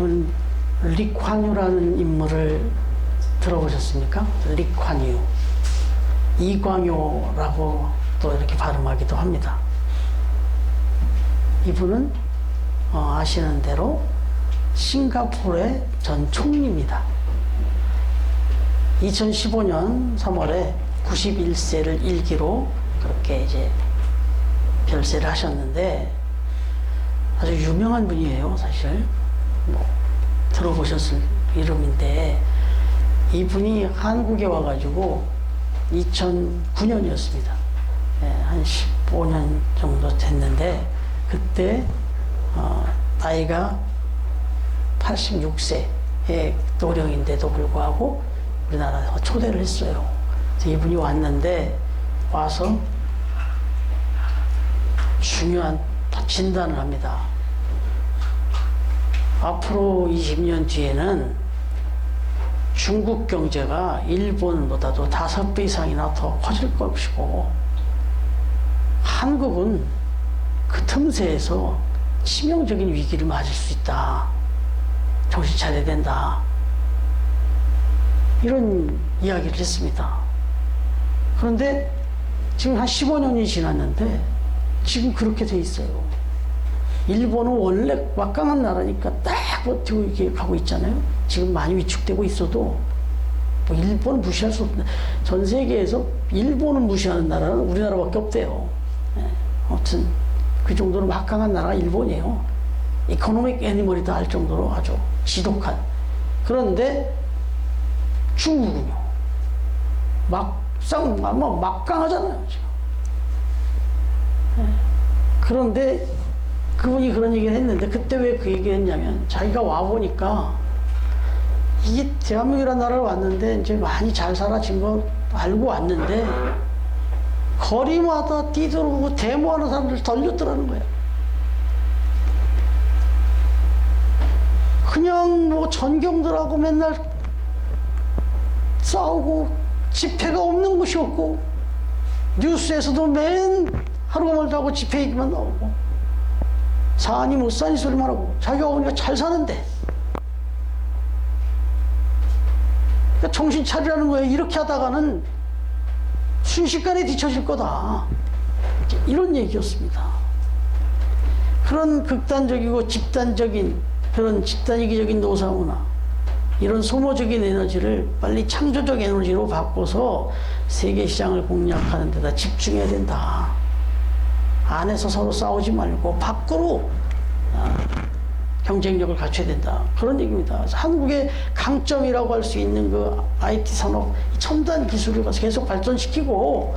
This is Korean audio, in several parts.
여러분 리콴유라는 인물을 들어보셨습니까? 리콴유, 이광요라고 또 이렇게 발음하기도 합니다. 이분은 아시는 대로 싱가포르의 전 총리입니다. 2015년 3월에 91세를 일기로 그렇게 이제 별세를 하셨는데 아주 유명한 분이에요. 사실 뭐 들어보셨을 이름인데, 이분이 한국에 와가지고 2009년이었습니다. 한 15년 정도 됐는데, 그때 나이가 86세의 노령인데도 불구하고 우리나라에서 초대를 했어요. 그래서 이분이 왔는데, 와서 중요한 진단을 합니다. 앞으로 20년 뒤에는 중국 경제가 일본보다도 5배 이상이나 더 커질 것이고, 한국은 그 틈새에서 치명적인 위기를 맞을 수 있다. 정신 차려야 된다. 이런 이야기를 했습니다. 그런데 지금 한 15년이 지났는데 지금 그렇게 돼 있어요. 일본은 원래 막강한 나라니까 딱 버티고 이렇게 가고 있잖아요. 지금 많이 위축되고 있어도 뭐 일본은 무시할 수 없는, 전 세계에서 일본을 무시하는 나라는 우리나라밖에 없대요. 아무튼 그 정도로 막강한 나라가 일본이에요. 이코노믹 애니멀이다 할 정도로 아주 지독한. 그런데 중국은요, 막강하잖아요, 지금. 그런데 그분이 그런 얘기를 했는데, 그때 왜 그 얘기를 했냐면, 자기가 와보니까 이게 대한민국이라는 나라를 왔는데 이제 많이 잘 살아진 거 알고 왔는데, 거리마다 뛰들어오고 데모하는 사람들 덜렸더라는 거예요. 그냥 뭐 전경들하고 맨날 싸우고, 집회가 없는 곳이 없고, 뉴스에서도 맨 하루가 멀다 하고 집회 얘기만 나오고, 사니 못 사니 소리만 하고, 자기가 오니까 잘 사는데. 그러니까 정신 차리라는 거예요. 이렇게 하다가는 순식간에 뒤처질 거다. 이런 얘기였습니다. 그런 극단적이고 집단적인, 그런 집단이기적인 노사문화, 이런 소모적인 에너지를 빨리 창조적 에너지로 바꿔서 세계 시장을 공략하는 데다 집중해야 된다. 안에서 서로 싸우지 말고 밖으로 경쟁력을 갖춰야 된다. 그런 얘기입니다. 한국의 강점이라고 할 수 있는 그 IT 산업, 첨단 기술을 계속 발전시키고,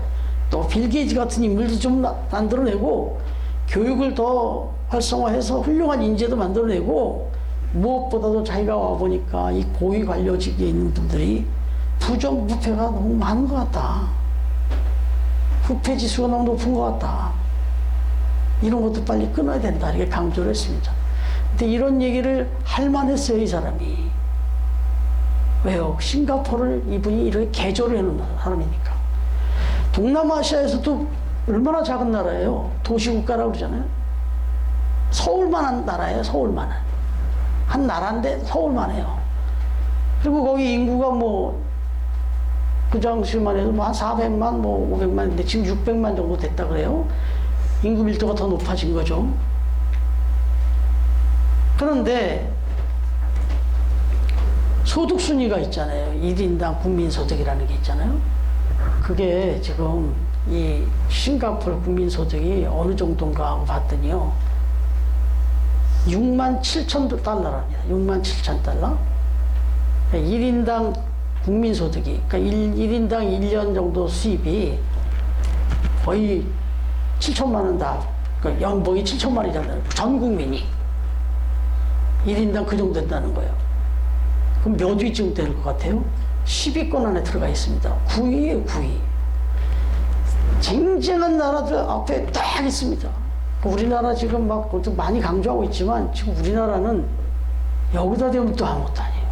또 빌 게이츠 같은 인물도 좀 만들어내고, 교육을 더 활성화해서 훌륭한 인재도 만들어내고, 무엇보다도 자기가 와보니까 이 고위 관료직에 있는 분들이 부정부패가 너무 많은 것 같다. 부패 지수가 너무 높은 것 같다. 이런 것도 빨리 끊어야 된다. 이렇게 강조를 했습니다. 근데 이런 얘기를 할 만했어요, 이 사람이. 왜요? 싱가포르를 이분이 이렇게 개조를 해놓은 사람이니까. 동남아시아에서도 얼마나 작은 나라예요. 도시국가라고 그러잖아요. 서울만한 나라예요, 서울만한. 한 나라인데 서울만 해요. 그리고 거기 인구가 뭐, 그 당시만 해도 뭐 한 400만, 뭐 500만인데 지금 600만 정도 됐다 그래요. 인구 밀도가 더 높아진 거죠. 그런데 소득 순위가 있잖아요. 1인당 국민소득이라는 게 있잖아요. 그게 지금 이 싱가포르 국민소득이 어느 정도인가 하고 봤더니요, 67,000달러랍니다. 67,000달러. 1인당 국민소득이, 그러니까 1인당 1년 정도 수입이 거의 7천만 원 다, 그러니까 연봉이 7천만 원이잖아요. 전 국민이. 1인당 그 정도 된다는 거예요. 그럼 몇 위쯤 될 것 같아요? 10위권 안에 들어가 있습니다. 9위예요, 9위. 쟁쟁한 나라들 앞에 딱 있습니다. 우리나라 지금 막 좀 많이 강조하고 있지만, 지금 우리나라는 여기다 대면 또 아무것도 아니에요.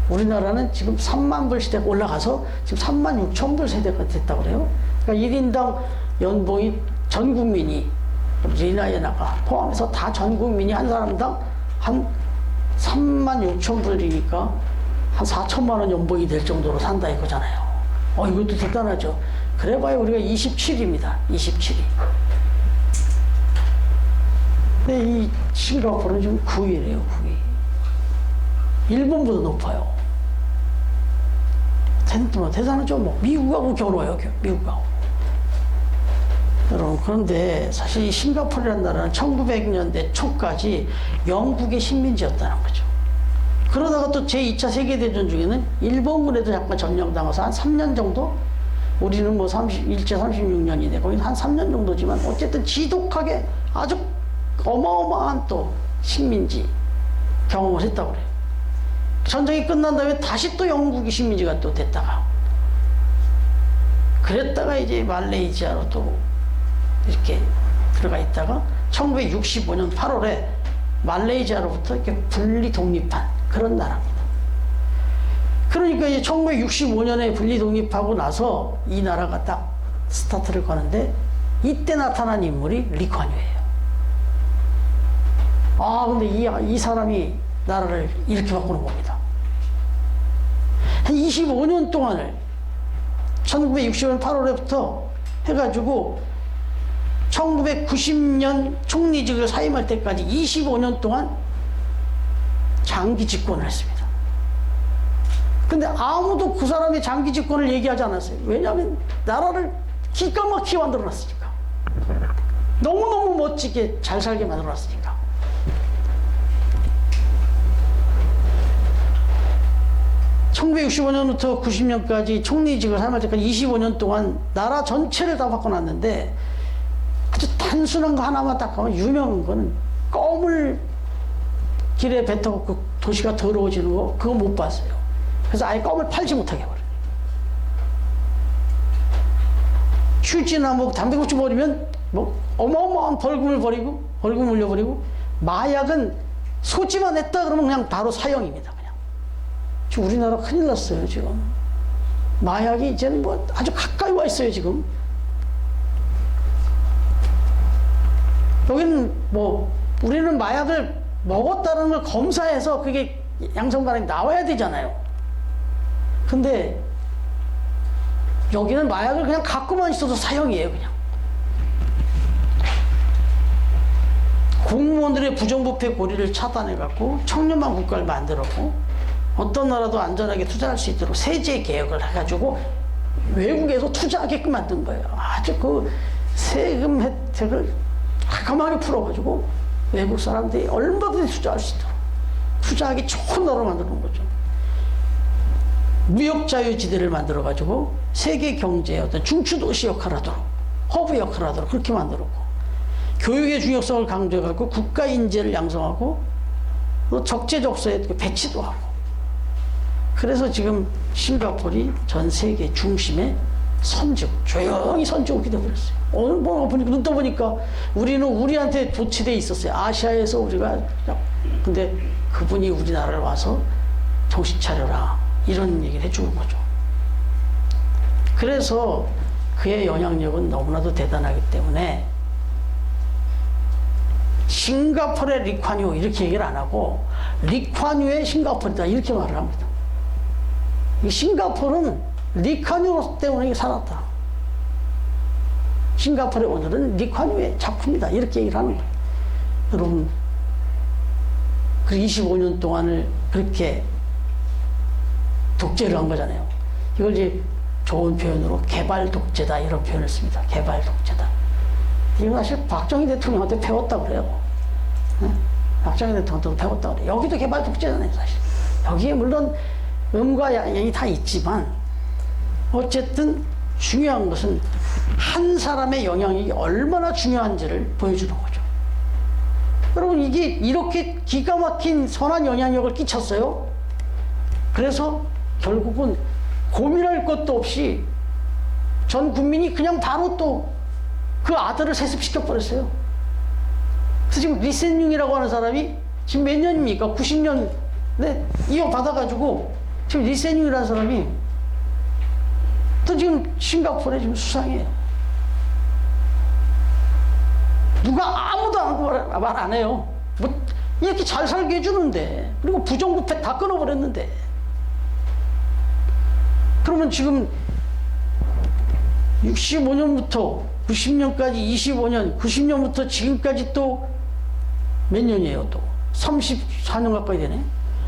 우리나라는 지금 3만 불 시대가 올라가서 지금 3만 6천 불 세대가 됐다고 그래요. 그러니까 1인당 연봉이 전 국민이, 리나이나가 포함해서 다 전 국민이 한 사람당 한 3만 6천 불이니까 한 4천만 원 연봉이 될 정도로 산다 이거잖아요. 이것도 대단하죠. 그래봐야 우리가 27입니다. 27위. 근데 이 싱가포르는 지금 9위래요. 9위. 일본보다 높아요. 대단하죠. 뭐 미국하고 겨뤄요. 미국하고. 여러분, 그런데 사실 이 싱가포르라는 나라는 1900년대 초까지 영국의 식민지였다는 거죠. 그러다가 또 제2차 세계대전 중에는 일본군에도 잠깐 점령당해서 한 3년 정도? 우리는 뭐 일제 36년이네. 거기 한 3년 정도지만 어쨌든 지독하게 아주 어마어마한 또 식민지 경험을 했다고 그래요. 전쟁이 끝난 다음에 다시 또 영국이 식민지가 또 됐다가, 그랬다가 이제 말레이시아로 또 이렇게 들어가 있다가 1965년 8월에 말레이시아로부터 이렇게 분리 독립한 그런 나라입니다. 그러니까 이제 1965년에 분리 독립하고 나서 이 나라가 딱 스타트를 거는데, 이때 나타난 인물이 리콴유예요. 근데 이 사람이 나라를 이렇게 바꾸는 겁니다. 한 25년 동안을 1965년 8월에부터 해가지고 1990년 총리직을 사임할 때까지 25년 동안 장기 집권을 했습니다. 근데 아무도 그 사람의 장기 집권을 얘기하지 않았어요. 왜냐하면 나라를 기가 막히게 만들어놨으니까. 너무너무 멋지게 잘 살게 만들어놨으니까. (1965년부터) (90년까지) 총리직을 사임할 때까지 25년 동안 나라 전체를 다 바꿔놨는데, 아주 단순한 거 하나만 딱 하면 유명한 거는 껌을 길에 뱉어갖고 도시가 더러워지는 거, 그거 못 봤어요. 그래서 아예 껌을 팔지 못하게 해버려요. 휴지나 뭐 담배꽁초 버리면 뭐 어마어마한 벌금을 물려버리고, 마약은 소지만 했다 그러면 그냥 바로 사형입니다. 그냥. 지금 우리나라 큰일 났어요, 지금. 마약이 이제는 뭐 아주 가까이 와 있어요, 지금. 여기는 뭐, 우리는 마약을 먹었다는 걸 검사해서 그게 양성반응이 나와야 되잖아요. 근데 여기는 마약을 그냥 갖고만 있어도 사형이에요, 그냥. 공무원들의 부정부패 고리를 차단해갖고 청렴한 국가를 만들었고, 어떤 나라도 안전하게 투자할 수 있도록 세제 개혁을 해가지고 외국에서 투자하게끔 만든 거예요. 아주 그 세금 혜택을 과감하게 풀어가지고 외국 사람들이 얼마든지 투자할 수 있도록 투자하기 좋은 나라로 만드는 거죠. 무역자유지대를 만들어가지고 세계 경제의 어떤 중추도시 역할을 하도록, 허브 역할을 하도록 그렇게 만들었고, 교육의 중요성을 강조해갖고 국가 인재를 양성하고 또 적재적소에 배치도 하고. 그래서 지금 싱가포르이 전 세계 중심의 선지국, 조용히 선지국이 되어버렸어요. 오늘 뭐 보니까, 눈 떠보니까 우리는 우리한테 도취돼 있었어요. 아시아에서 우리가. 근데 그분이 우리나라를 와서 정신 차려라, 이런 얘기를 해주는 거죠. 그래서 그의 영향력은 너무나도 대단하기 때문에 싱가포르의 리콴유 이렇게 얘기를 안 하고 리콴유의 싱가포르다 이렇게 말을 합니다. 이 싱가포르는 리콴유 때문에 살았다. 싱가포르의 오늘은 리콴유의 작품이다 이렇게 얘기를 하는 거예요. 여러분, 그 25년 동안을 그렇게 독재를 한 거잖아요. 이걸 이제 좋은 표현으로 개발 독재다 이런 표현을 씁니다. 개발 독재다. 이거 사실 박정희 대통령한테 배웠다고 그래요. 응? 박정희 대통령한테 배웠다고 그래요. 여기도 개발 독재잖아요, 사실. 여기에 물론 음과 양이 다 있지만 어쨌든 중요한 것은 한 사람의 영향이 얼마나 중요한지를 보여주는 거죠. 여러분, 이게 이렇게 기가 막힌 선한 영향력을 끼쳤어요. 그래서 결국은 고민할 것도 없이 전 국민이 그냥 바로 또 그 아들을 세습시켜버렸어요. 그래서 지금 리센융이라고 하는 사람이 지금 몇 년입니까? 90년에 이어받아가지고 지금 리센융이라는 사람이 또 지금 싱가포르에 지금 수상해요. 누가 아무도 말 안 해요. 뭐 이렇게 잘 살게 해주는데, 그리고 부정부패 다 끊어버렸는데, 그러면 지금 65년부터 90년까지 25년, 90년부터 지금까지 또 몇 년이에요, 또? 34년 가까이 되네?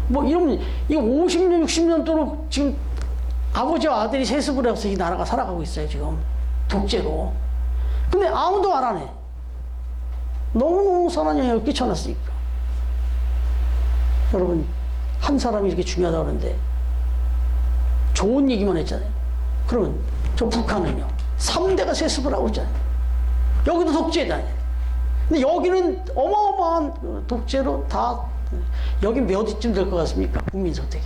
뭐 이러면, 이거 50년, 60년 동안 지금 아버지와 아들이 세습을 해서 이 나라가 살아가고 있어요, 지금. 독재로. 근데 아무도 말 안 해. 너무너무 선한 영향을 끼쳐놨으니까. 여러분, 한 사람이 이렇게 중요하다고 그러는데, 좋은 얘기만 했잖아요. 그러면 저 북한은요, 3대가 세습을 하고 있잖아요. 여기도 독재잖아요. 근데 여기는 어마어마한 독재로 다, 여기 몇 위쯤 될 것 같습니까? 국민소득이.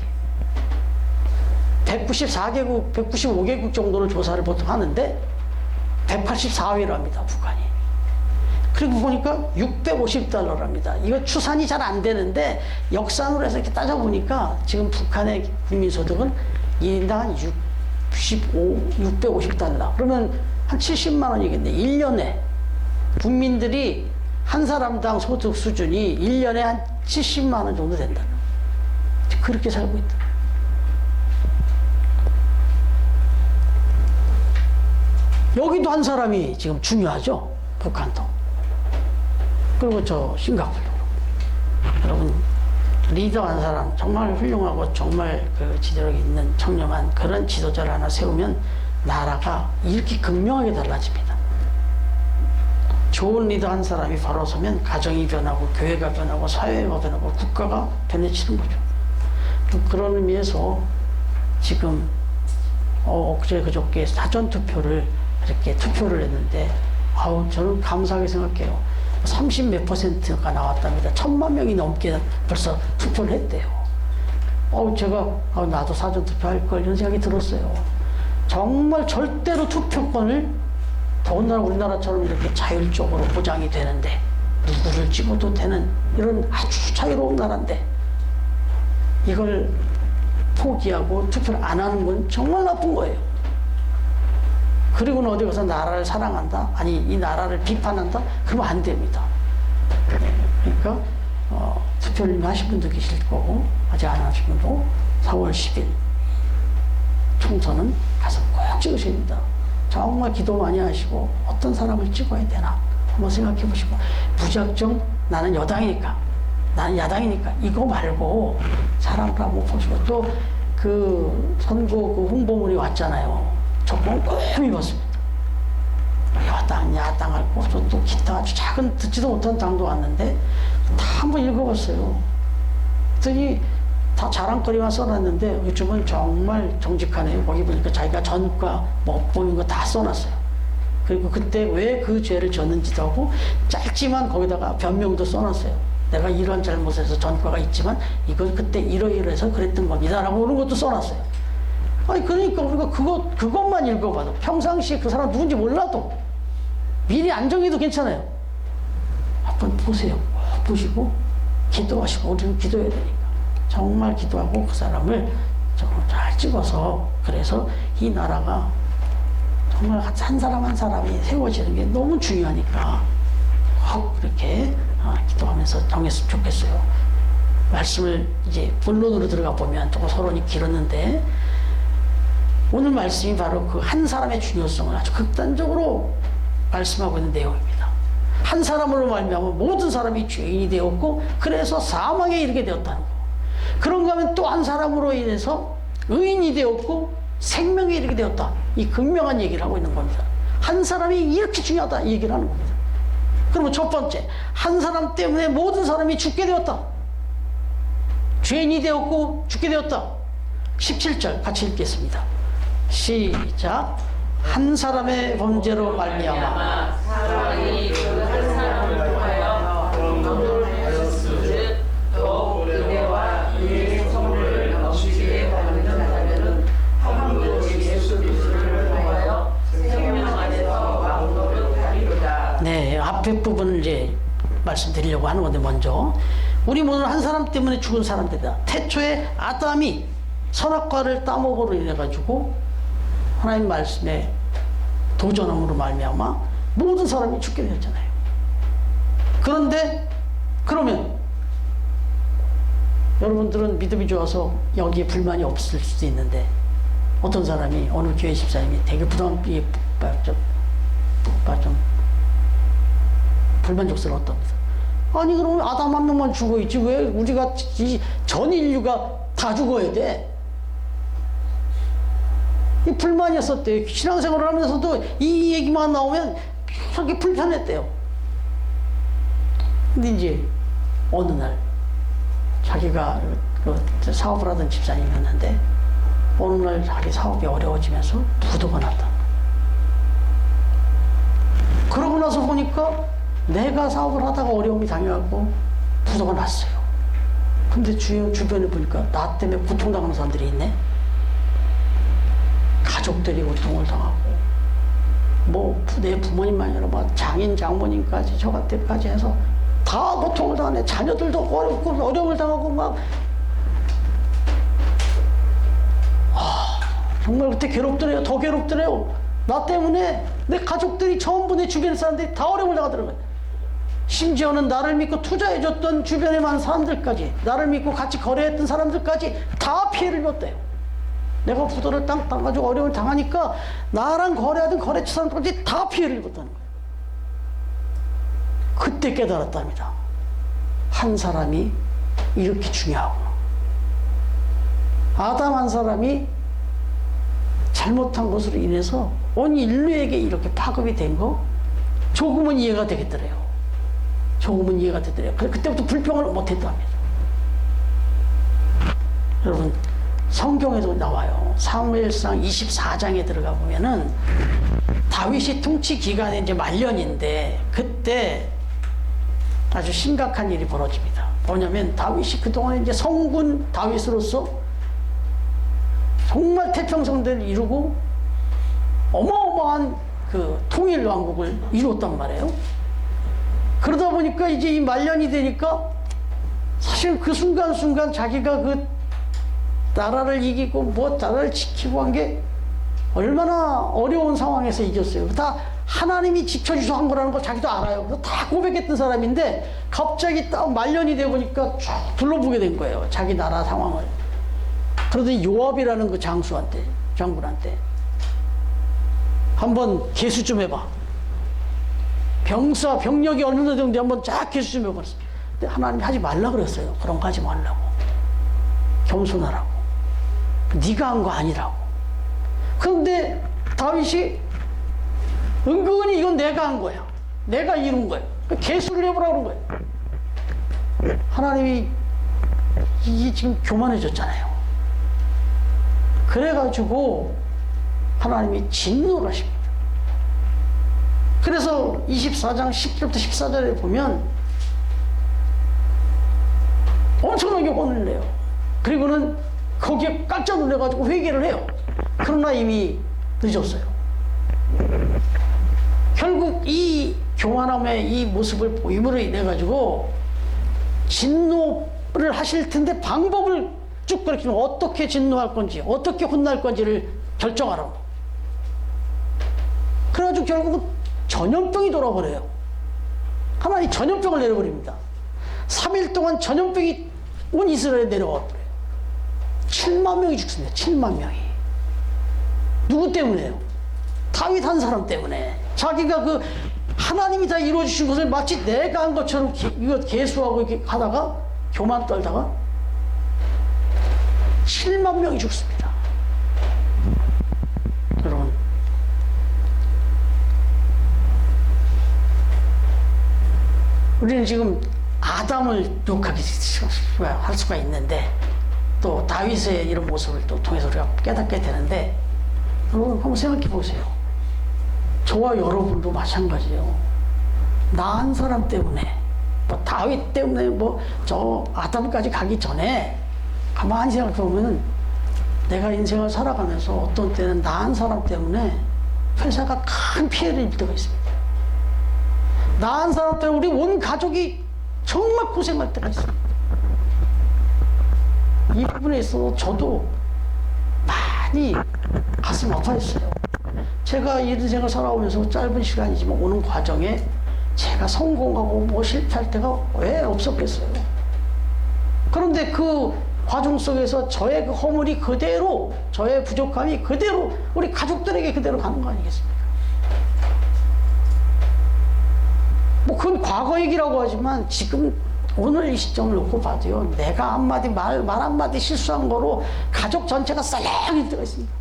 194개국, 195개국 정도를 조사를 보통 하는데, 184위로 합니다, 북한이. 그리고 보니까 650달러랍니다. 이거 추산이 잘 안 되는데, 역산으로 해서 이렇게 따져보니까, 지금 북한의 국민소득은 1인당 650달러. 그러면 한 70만 원이겠네. 1년에. 국민들이 한 사람당 소득 수준이 1년에 한 70만 원 정도 된다. 그렇게 살고 있다. 여기도 한 사람이 지금 중요하죠. 북한도. 그리고 저 싱가포르. 여러분, 리더 한 사람, 정말 훌륭하고 정말 그 지도력 있는 청렴한 그런 지도자를 하나 세우면 나라가 이렇게 극명하게 달라집니다. 좋은 리더 한 사람이 바로 서면 가정이 변하고 교회가 변하고 사회가 변하고 국가가 변해지는 거죠. 그런 의미에서 지금 어제 그저께 사전투표를 이렇게 투표를 했는데 저는 감사하게 생각해요. 30 몇 %가 나왔답니다. 1000만 명이 넘게 벌써 투표를 했대요. 제가 나도 사전투표 할 걸 이런 생각이 들었어요. 정말 절대로 투표권을 더군다나 우리나라처럼 이렇게 자율적으로 보장이 되는데 누구를 찍어도 되는 이런 아주 자유로운 나라인데 이걸 포기하고 투표를 안 하는 건 정말 나쁜 거예요. 그리고는 어디 가서 나라를 사랑한다? 아니 이 나라를 비판한다? 그러면 안 됩니다. 그러니까 투표를 하신 분도 계실 거고 아직 안 하신 분도 4월 10일 총선은 가서 꼭 찍으셔야 됩니다. 정말 기도 많이 하시고 어떤 사람을 찍어야 되나 한번 생각해 보시고 무작정 나는 여당이니까 나는 야당이니까 이거 말고 사람을 한번 보시고 또 그 선거 그 홍보물이 왔잖아요. 저 꼼꼼히 봤습니다. 여당, 야당 할 거 없어. 또 기타 아주 작은 듣지도 못한 당도 왔는데 다 한번 읽어봤어요. 그랬더니 다 자랑거리만 써놨는데 요즘은 정말 정직하네요. 거기 보니까 자기가 전과 뭐 보인 거 다 써놨어요. 그리고 그때 왜 그 죄를 졌는지도 하고 짧지만 거기다가 변명도 써놨어요. 내가 이런 잘못에서 전과가 있지만 이건 그때 이러이러해서 그랬던 겁니다. 라고 그런 것도 써놨어요. 아니 그러니까 우리가 그것만 읽어봐도 평상시에 그 사람 누군지 몰라도 미리 안 정해도 괜찮아요. 한번 보세요. 보시고 기도하시고 우리는 기도해야 되니까 정말 기도하고 그 사람을 정말 잘 찍어서 그래서 이 나라가 정말 한 사람 한 사람이 세워지는 게 너무 중요하니까 꼭 그렇게 기도하면서 정했으면 좋겠어요. 말씀을 이제 본론으로 들어가 보면 조금 서론이 길었는데 오늘 말씀이 바로 그 한 사람의 중요성을 아주 극단적으로 말씀하고 있는 내용입니다. 한 사람으로 말미암아 모든 사람이 죄인이 되었고 그래서 사망에 이르게 되었다는 거. 그런가 하면 또 한 사람으로 인해서 의인이 되었고 생명에 이르게 되었다. 이 극명한 얘기를 하고 있는 겁니다. 한 사람이 이렇게 중요하다 이 얘기를 하는 겁니다. 그러면 첫 번째, 한 사람 때문에 모든 사람이 죽게 되었다. 죄인이 되었고 죽게 되었다. 17절 같이 읽겠습니다. 시작. 한 사람의 범죄로 말미암아 사람이 그 한 사람을 통하여 영존하였으즉 더욱 그대와 그의 성을 넘치게 받는 자들은 한 분 예수 그리스도를 통하여 생명 안에서 왕노릇 하리로다. 네, 앞에 부분을 이제 말씀드리려고 하는 건데 먼저 우리 모두는 한 사람 때문에 죽은 사람들이다. 태초에 아담이 선악과를 따먹으로 인해 가지고 하나님 말씀에 도전함으로 말미암아 모든 사람이 죽게 되었잖아요. 그런데 그러면 여러분들은 믿음이 좋아서 여기에 불만이 없을 수도 있는데 어떤 사람이 어느 교회 집사님이 되게 좀 불만족스러웠답니다. 아니 그러면 아담 한 명만 죽어있지 왜 우리가 전 인류가 다 죽어야 돼? 이 불만이었었대요. 신앙생활을 하면서도 이 얘기만 나오면 그렇게 불편했대요. 근데 이제 어느 날 자기가 그 사업을 하던 집사님이었는데 어느 날 자기 사업이 어려워지면서 부도가 났다. 그러고 나서 보니까 내가 사업을 하다가 어려움이 당해갖고 부도가 났어요. 근데 주변에 보니까 나 때문에 고통당하는 사람들이 있네. 가족들이 고통을 당하고 뭐 내 부모님만 아니라 뭐 장인 장모님까지 저한테까지 해서 다 고통을 당하네. 자녀들도 어렵고 어려움을 당하고 막 정말 그때 괴롭더래요. 더 괴롭더래요. 나 때문에 내 가족들이 전부 내 주변 사람들이 다 어려움을 당하더라고요. 심지어는 나를 믿고 투자해줬던 주변에 많은 사람들까지 나를 믿고 같이 거래했던 사람들까지 다 피해를 입었대요. 내가 부도를 당가지고 어려움을 당하니까 나랑 거래하던 거래처 사람들까지 다 피해를 입었다는 거예요. 그때 깨달았답니다. 한 사람이 이렇게 중요하구나. 아담 한 사람이 잘못한 것으로 인해서 온 인류에게 이렇게 파급이 된 거 조금은 이해가 되겠더래요. 조금은 이해가 되더래요. 그때부터 불평을 못했답니다. 여러분 성경에도 나와요. 사무엘상 24장에 들어가 보면은 다윗이 통치 기간이 이제 말년인데 그때 아주 심각한 일이 벌어집니다. 뭐냐면 다윗이 그동안 이제 성군 다윗으로서 정말 태평성대를 이루고 어마어마한 그 통일 왕국을 이루었단 말이에요. 그러다 보니까 이제 이 말년이 되니까 사실 그 순간순간 자기가 그 나라를 이기고 뭐 나라를 지키고 한 게 얼마나 어려운 상황에서 이겼어요. 다 하나님이 지켜주셔서 한 거라는 걸 자기도 알아요. 그래서 다 고백했던 사람인데 갑자기 딱 말년이 돼 보니까 쭉 둘러보게 된 거예요. 자기 나라 상황을. 그러더니 요압이라는 그 장군한테 한번 계수 좀 해봐. 병력이 어느 정도 되는지 한번 쫙 계수 좀 해봐. 근데 하나님이 하지 말라 그랬어요. 그런 거 하지 말라고. 겸손하라고. 네가 한 거 아니라고. 그런데 다윗이 은근히 이건 내가 한 거야. 내가 이룬 거야. 계수를 해보라고 그런 거야. 하나님이 이게 지금 교만해졌잖아요. 그래가지고 하나님이 진노를 하십니다. 그래서 24장 10절부터 14절에 보면 엄청나게 혼을 내요. 그리고는 거기에 깜짝 놀라가지고 회개를 해요. 그러나 이미 늦었어요. 결국 이 교만함의 이 모습을 보임으로 인해 가지고 진노를 하실 텐데 방법을 쭉 그렇게 어떻게 진노할 건지 어떻게 혼날 건지를 결정하라고. 그래가지고 결국은 전염병이 돌아버려요. 하나님 전염병을 내려버립니다. 3일 동안 전염병이 온 이스라엘에 내려와 버려요. 7만 명이 죽습니다. 7만 명이. 누구 때문에요? 다윗 한 사람 때문에. 자기가 그 하나님이 다 이루어주신 것을 마치 내가 한 것처럼 이거 계수하고 이렇게 하다가 교만 떨다가 7만 명이 죽습니다. 여러분, 우리는 지금 아담을 욕하기 할 수가 있는데 또 다윗의 이런 모습을 또 통해서 우리가 깨닫게 되는데 여러분 한번 생각해 보세요. 저와 여러분도 마찬가지예요. 나 한 사람 때문에 뭐 다윗 때문에 뭐 저 아담까지 가기 전에 가만히 생각해 보면 내가 인생을 살아가면서 어떤 때는 나 한 사람 때문에 회사가 큰 피해를 입을 때가 있습니다. 나 한 사람 때문에 우리 온 가족이 정말 고생할 때가 있습니다. 이 부분에 있어서 저도 많이 가슴 아파했어요. 제가 인생을 살아오면서 짧은 시간이지만 오는 과정에 제가 성공하고 뭐 실패할 때가 왜 없었겠어요. 그런데 그런데 그 과정 속에서 저의 그 허물이 그대로, 저의 부족함이 그대로 우리 가족들에게 그대로 가는 거 아니겠습니까? 뭐 그건 과거 얘기라고 하지만 지금 오늘 이 시점을 놓고 봐도요, 내가 한마디 말 한마디 실수한 거로 가족 전체가 쌀렁일 때가 있습니다.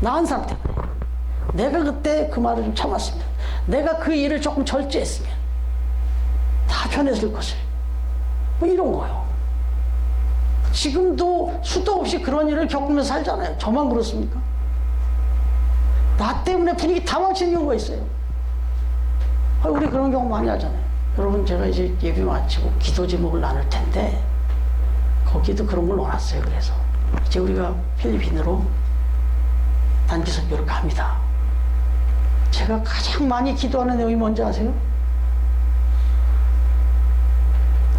나 한 사람 때문에. 내가 그때 그 말을 좀 참았으면, 내가 그 일을 조금 절제했으면 다 편했을 것을. 뭐 이런 거요. 지금도 수도 없이 그런 일을 겪으면서 살잖아요. 저만 그렇습니까? 나 때문에 분위기 다 망치는 경우가 있어요. 우리 그런 경우 많이 하잖아요. 여러분, 제가 이제 예배 마치고 기도 제목을 나눌 텐데 거기도 그런 걸 넣어놨어요. 그래서 이제 우리가 필리핀으로 단기 선교를 갑니다. 제가 가장 많이 기도하는 내용이 뭔지 아세요?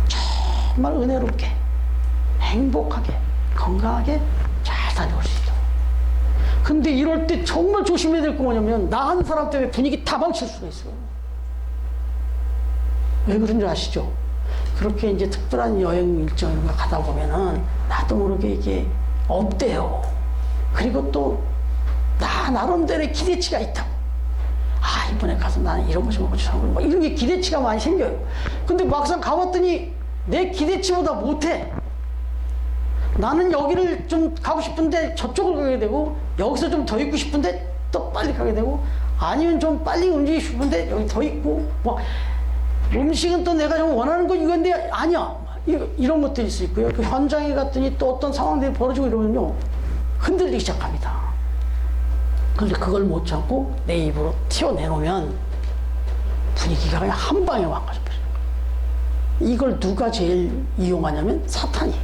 정말 은혜롭게, 행복하게, 건강하게 잘 다녀올 수 있도록. 근데 이럴 때 정말 조심해야 될 거 뭐냐면, 나 한 사람 때문에 분위기 다 망칠 수가 있어요. 왜 그런 줄 아시죠? 그렇게 이제 특별한 여행 일정을 가다 보면은 나도 모르게 이게 없대요. 그리고 또 나 나름대로의 기대치가 있다고. 아, 이번에 가서 나는 이런 거 좀 하고 저런 거 뭐 이런 게 기대치가 많이 생겨요. 근데 막상 가봤더니 내 기대치보다 못해. 나는 여기를 좀 가고 싶은데 저쪽을 가게 되고, 여기서 좀 더 있고 싶은데 또 빨리 가게 되고, 아니면 좀 빨리 움직이고 싶은데 여기 더 있고, 뭐 음식은 또 내가 좀 원하는 거 이건데 아니야, 이런 것들이 있을 거예요. 그 현장에 갔더니 또 어떤 상황들이 벌어지고 이러면요, 흔들리기 시작합니다. 그런데 그걸 못 참고 내 입으로 튀어내놓으면 분위기가 그냥 한 방에 망가져 버려요. 이걸 누가 제일 이용하냐면 사탄이.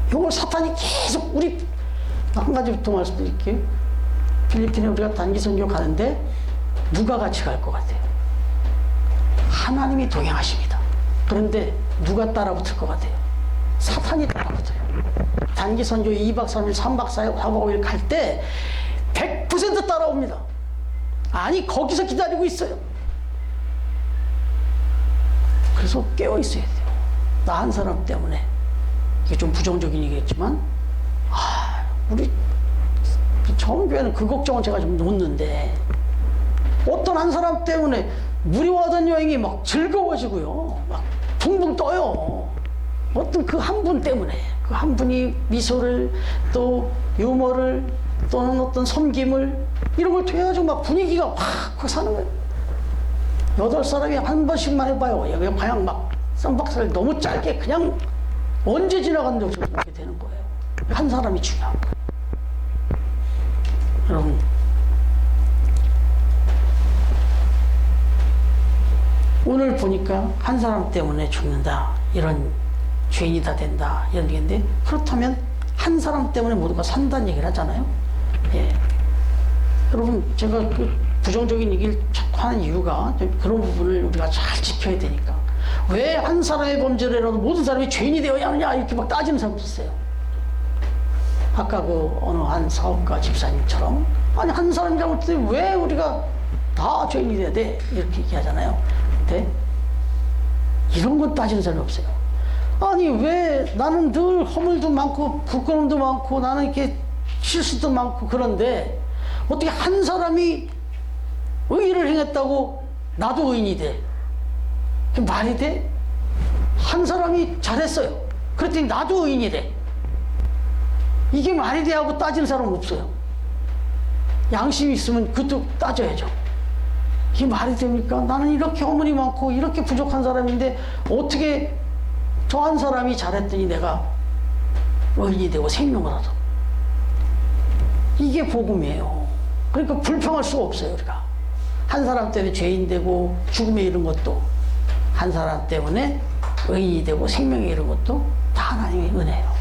이걸 사탄이 계속, 우리 한 가지 더 말씀드릴게요. 필리핀에 우리가 단기 선교 가는데 누가 같이 갈 것 같아요? 하나님이 동행하십니다. 그런데 누가 따라붙을 것 같아요? 사탄이 따라붙어요. 단기 선교 2박 3일, 3박 4일, 4박 5일 갈 때 100% 따라옵니다. 아니, 거기서 기다리고 있어요. 그래서 깨어 있어야 돼요. 나 한 사람 때문에. 이게 좀 부정적인 얘기겠지만, 우리 정교회는 그 걱정은 제가 좀 놓는데, 어떤 한 사람 때문에 무료하던 여행이 막 즐거워지고요, 막 붕붕 떠요. 어떤 그 한 분 때문에, 그 한 분이 미소를, 또 유머를, 또는 어떤 섬김을, 이런 걸 통해가지고 막 분위기가 확 사는 거예요. 8사람이 한 번씩만 해봐요. 여기 그냥 막 3박 4일 너무 짧게 그냥 언제 지나갔는지 그렇게 되는 거예요. 한 사람이 중요한 거예요. 여러분, 오늘 보니까 한 사람 때문에 죽는다, 이런 죄인이 다 된다, 이런 얘기인데, 그렇다면 한 사람 때문에 모두가 산다는 얘기를 하잖아요. 예. 여러분, 제가 그 부정적인 얘기를 자꾸 하는 이유가 그런 부분을 우리가 잘 지켜야 되니까. 왜 한 사람의 범죄를 해도 모든 사람이 죄인이 되어야 하느냐, 이렇게 막 따지는 사람도 있어요. 아까 그 어느 한 사업가 집사님처럼, 아니, 한 사람이 잘못했는데 왜 우리가 다 죄인이 돼야 돼, 이렇게 얘기하잖아요. 근데 이런 건 따지는 사람이 없어요. 아니, 왜 나는 늘 허물도 많고 부끄러움도 많고 나는 이렇게 실수도 많고, 그런데 어떻게 한 사람이 의의를 행했다고 나도 의인이 돼? 그게 말이 돼? 한 사람이 잘했어요. 그랬더니 나도 의인이 돼. 이게 말이 돼 하고 따지는 사람은 없어요. 양심이 있으면 그것도 따져야죠. 이게 말이 됩니까? 나는 이렇게 허물이 많고 이렇게 부족한 사람인데 어떻게 저 한 사람이 잘했더니 내가 의인이 되고 생명을 얻어. 이게 복음이에요. 그러니까 불평할 수가 없어요. 우리가 한 사람 때문에 죄인 되고 죽음에 이른 것도, 한 사람 때문에 의인이 되고 생명에 이른 것도 다 하나님의 은혜예요.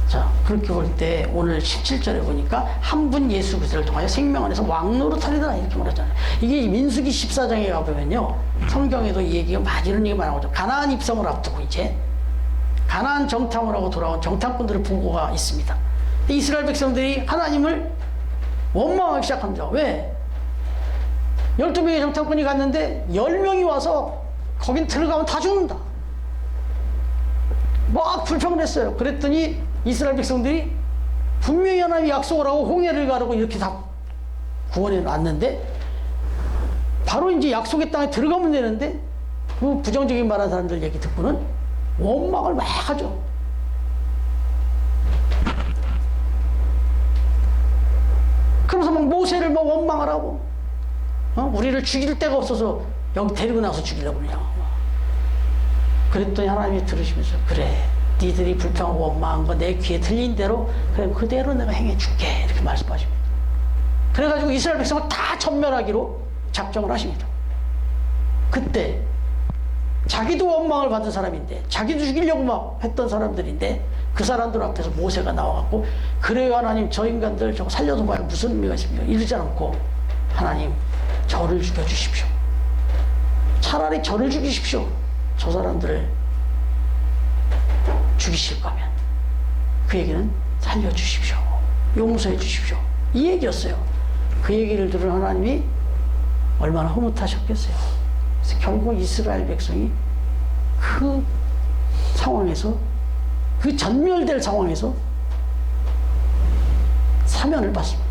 자, 그렇게 볼 때 오늘 17절에 보니까 한 분 예수 그리스도를 통하여 생명 안에서 왕노릇하리라, 이렇게 말하잖아요. 이게 민수기 14장에 가보면요, 성경에도 이 얘기가 많이, 이런 얘기 많이 나오죠. 가나안 입성을 앞두고 이제 가나안 정탐을 하고 돌아온 정탐꾼들의 보고가 있습니다. 이스라엘 백성들이 하나님을 원망하기 시작합니다. 왜? 12명의 정탐꾼이 갔는데 10명이 와서 거긴 들어가면 다 죽는다. 막 불평을 했어요. 그랬더니 이스라엘 백성들이 분명히 하나님이 약속을 하고 홍해를 가르고 이렇게 다 구원해 놨는데, 바로 이제 약속의 땅에 들어가면 되는데, 그 부정적인 말한 사람들 얘기 듣고는 원망을 막 하죠. 그러면서 막 모세를 막 원망을 하고, 우리를 죽일 데가 없어서 여기 데리고 나서 죽이려고 그러냐. 그랬더니 하나님이 들으시면서, 그래, 니들이 불평하고 원망한 거 내 귀에 들린 대로, 그래, 그대로 내가 행해줄게, 이렇게 말씀하십니다. 그래가지고 이스라엘 백성을 다 전멸하기로 작정을 하십니다. 그때 자기도 원망을 받은 사람인데, 자기도 죽이려고 막 했던 사람들인데, 그 사람들 앞에서 모세가 나와갖고, 그래요 하나님, 저 인간들 저거 살려도 봐요, 무슨 의미가 있습니까? 이러지 않고, 하나님 저를 죽여주십시오. 차라리 저를 죽이십시오. 저 사람들을 죽이실 거면 그 얘기는 살려주십시오, 용서해 주십시오, 이 얘기였어요. 그 얘기를 들은 하나님이 얼마나 흐뭇하셨겠어요. 그래서 결국 이스라엘 백성이 그 상황에서, 그 전멸될 상황에서 사면을 받습니다.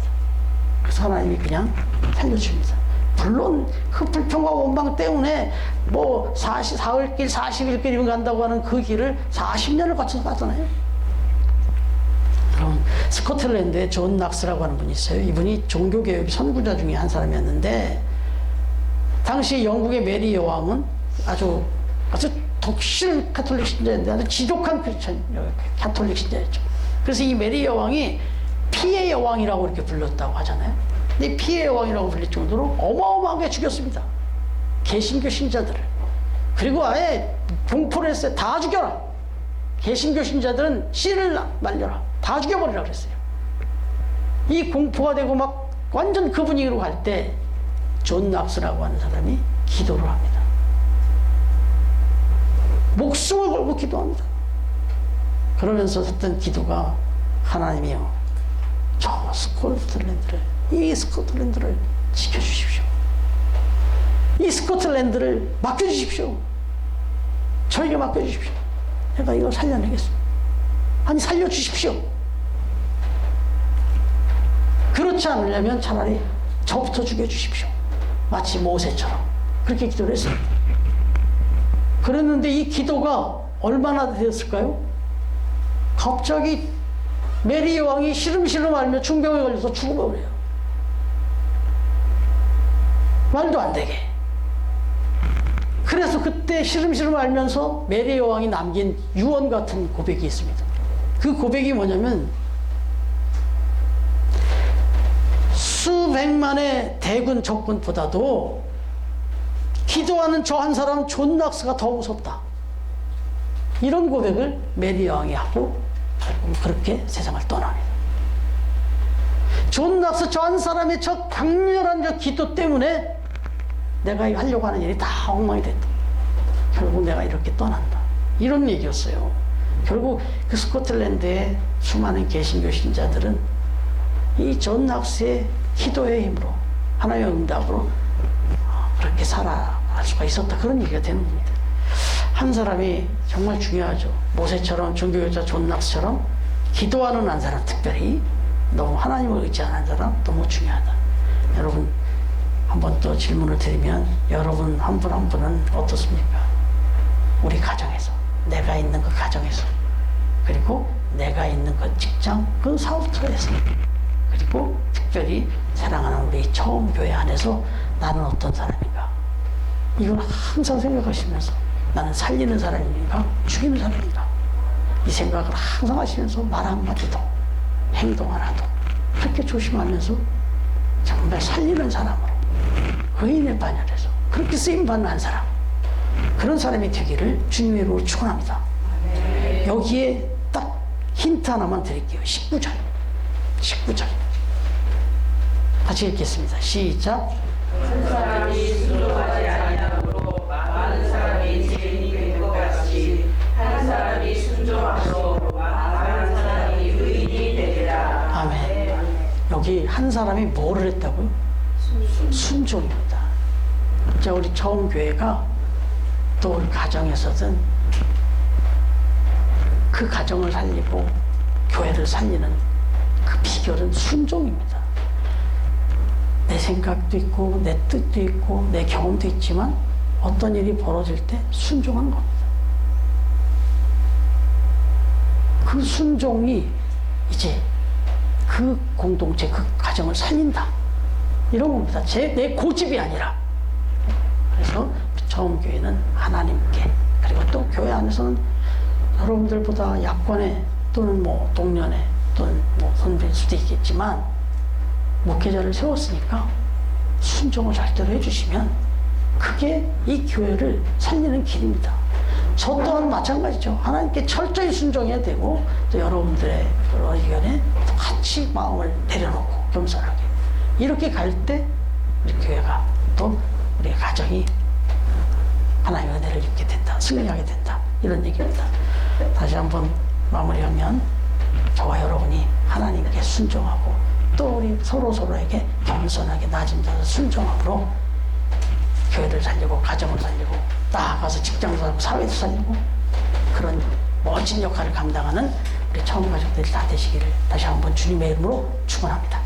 그래서 하나님이 그냥 살려줍니다. 물론 그 불평과 원망 때문에 뭐 사흘길 40일길이면 간다고 하는 그 길을 40년을 거쳐서 가잖아요. 그럼 스코틀랜드에 존 낙스라고 하는 분이 있어요. 이분이 종교개혁 선구자 중에 한 사람이었는데, 당시 영국의 메리 여왕은 아주 독실 카톨릭 신자였는데 아주 지독한 크리스천 카톨릭 신자였죠. 그래서 이 메리 여왕이 피해 여왕이라고 이렇게 불렀다고 하잖아요. 근데 피해 여왕이라고 불릴 정도로 어마어마하게 죽였습니다, 개신교 신자들을. 그리고 아예 공포를 했어요. 다 죽여라, 개신교 신자들은 씨를 말려라, 다 죽여버리라 그랬어요. 이 공포가 되고 막 완전 그 분위기로 갈 때 존 낙스라고 하는 사람이 기도를 합니다. 목숨을 걸고 기도합니다. 그러면서 했던 기도가, 하나님이여, 저 이 스코틀랜드를 지켜주십시오. 이 스코틀랜드를 맡겨주십시오. 저에게 맡겨주십시오. 내가 이걸 살려내겠습니다. 아니, 살려주십시오. 그렇지 않으려면 차라리 저부터 죽여주십시오. 마치 모세처럼 그렇게 기도를 했습니다. 그랬는데 이 기도가 얼마나 되었을까요? 갑자기 메리 여왕이 시름시름 앓며 중병에 걸려서 죽어버려요. 말도 안 되게. 그래서 그때 시름시름 앓면서 메리 여왕이 남긴 유언 같은 고백이 있습니다. 그 고백이 뭐냐면, 수백만의 대군 적군보다도 기도하는 저 한 사람 존 낙스가 더 무섭다, 이런 고백을 메리 여왕이 하고 그렇게 세상을 떠납니다. 존 낙스 저 한 사람의 저 강렬한 저 기도 때문에 내가 하려고 하는 일이 다 엉망이 됐다. 결국 내가 이렇게 떠난다, 이런 얘기였어요. 결국 그 스코틀랜드의 수많은 개신교 신자들은 이 존 낙스의 기도의 힘으로, 하나님의 응답으로 그렇게 살아갈 수가 있었다, 그런 얘기가 되는 겁니다. 한 사람이 정말 중요하죠. 모세처럼, 종교교사 존 낙스처럼 기도하는 한 사람, 특별히 너무 하나님을 의지하는 사람 너무 중요하다. 여러분, 한번 또 질문을 드리면, 여러분 한 분 한 분은 어떻습니까? 우리 가정에서, 내가 있는 그 가정에서, 그리고 내가 있는 그 직장, 그 사업처에서, 그리고 특별히 사랑하는 우리 처음 교회 안에서 나는 어떤 사람인가, 이걸 항상 생각하시면서, 나는 살리는 사람인가, 죽이는 사람인가, 이 생각을 항상 하시면서 말 한마디도 행동 하나도 그렇게 조심하면서 정말 살리는 사람으로, 의인의 반열에서 그렇게 쓰임받는 한 사람, 그런 사람이 되기를 주님의 이름으로 축원합니다. 여기에 딱 힌트 하나만 드릴게요. 19절 같이 읽겠습니다. 시작. 한 사람이 순종하지 아니함으로 많은 사람이 죄인이 된 것 같이 한 사람이 순종함으로 많은 사람이 의인이 되리라. 아멘. 여기 한 사람이 뭐를 했다고요? 순종입니다. 자, 우리 처음 교회가 또 우리 가정에서든 그 가정을 살리고 교회를 살리는 그 비결은 순종입니다. 내 생각도 있고 내 뜻도 있고 내 경험도 있지만 어떤 일이 벌어질 때 순종하는 겁니다. 그 순종이 이제 그 공동체, 그 가정을 살린다. 이런 겁니다. 내 고집이 아니라. 그래서 처음 교회는 하나님께, 그리고 또 교회 안에서는 여러분들보다 약관에 또는 뭐 동년에 또는 뭐 선배일 수도 있겠지만 목회자를 세웠으니까 순종을 절대로 해주시면 그게 이 교회를 살리는 길입니다. 저 또한 마찬가지죠. 하나님께 철저히 순종해야 되고 또 여러분들의 그런 의견에 같이 마음을 내려놓고 겸손하게 이렇게 갈 때 우리 교회가 또 우리 가정이 하나님의 은혜를 입게 된다. 승리하게 된다. 이런 얘기입니다. 다시 한번 마무리하면 저와 여러분이 하나님께 순종하고 또 우리 서로에게 겸손하게 낮은 자세 순종함으로 교회를 살리고 가정을 살리고 나아가서 직장을 살리고 사회를 살리고 그런 멋진 역할을 감당하는 우리 처음 가족들이 다 되시기를 다시 한번 주님의 이름으로 축원합니다.